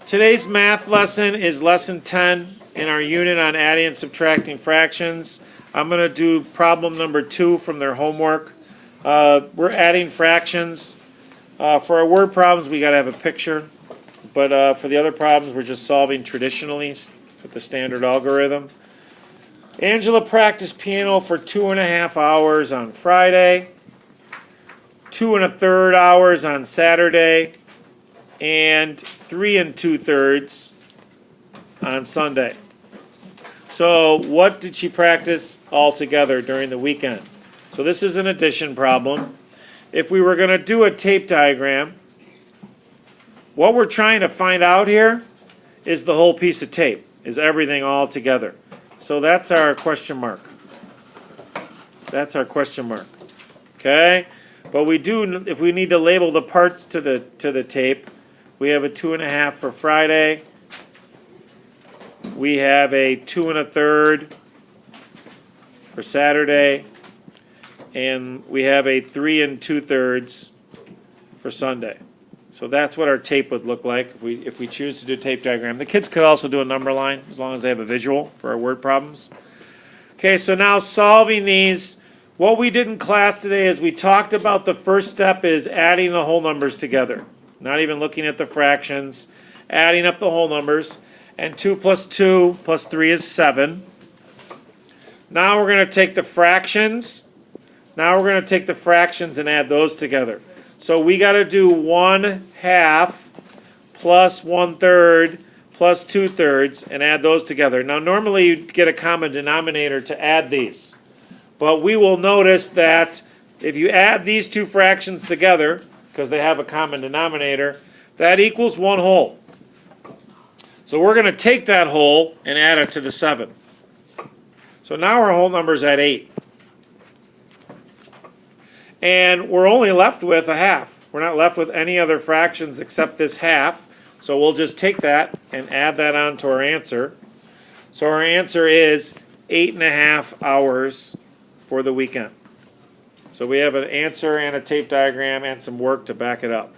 Today's math lesson is lesson 10 in our unit on adding and subtracting fractions. I'm going to do problem number 2 from their homework. We're adding fractions. For our word problems, we got to have a picture. But for the other problems, we're just solving traditionally with the standard algorithm. Angela practiced piano for 2.5 hours on Friday, 2 1/3 hours on Saturday, and 3 2/3 on Sunday. So what did she practice altogether during the weekend? So this is an addition problem. If we were going to do a tape diagram, what we're trying to find out here is the whole piece of tape, is everything all together. So that's our question mark. That's our question mark. Okay? But we do, if we need to label the parts to the tape, we have a 2.5 for Friday. We have a 2 1/3 for Saturday. And we have a 3 2/3 for Sunday. So that's what our tape would look like if we choose to do a tape diagram. The kids could also do a number line as long as they have a visual for our word problems. Okay, so now solving these, what we did in class today is we talked about the first step is adding the whole numbers together. Not even looking at the fractions, adding up the whole numbers. And 2 + 2 + 3 is 7. Now we're going to take the fractions. Now we're going to take the fractions and add those together. So we got to do 1/2 plus 1/3 plus 2/3 and add those together. Now normally you'd get a common denominator to add these. But we will notice that if you add these two fractions together, because they have a common denominator, that equals 1 whole. So we're going to take that whole and add it to the 7. So now our whole number is at 8. And we're only left with 1/2. We're not left with any other fractions except this 1/2. So we'll just take that and add that on to our answer. So our answer is 8.5 hours for the weekend. So we have an answer and a tape diagram and some work to back it up.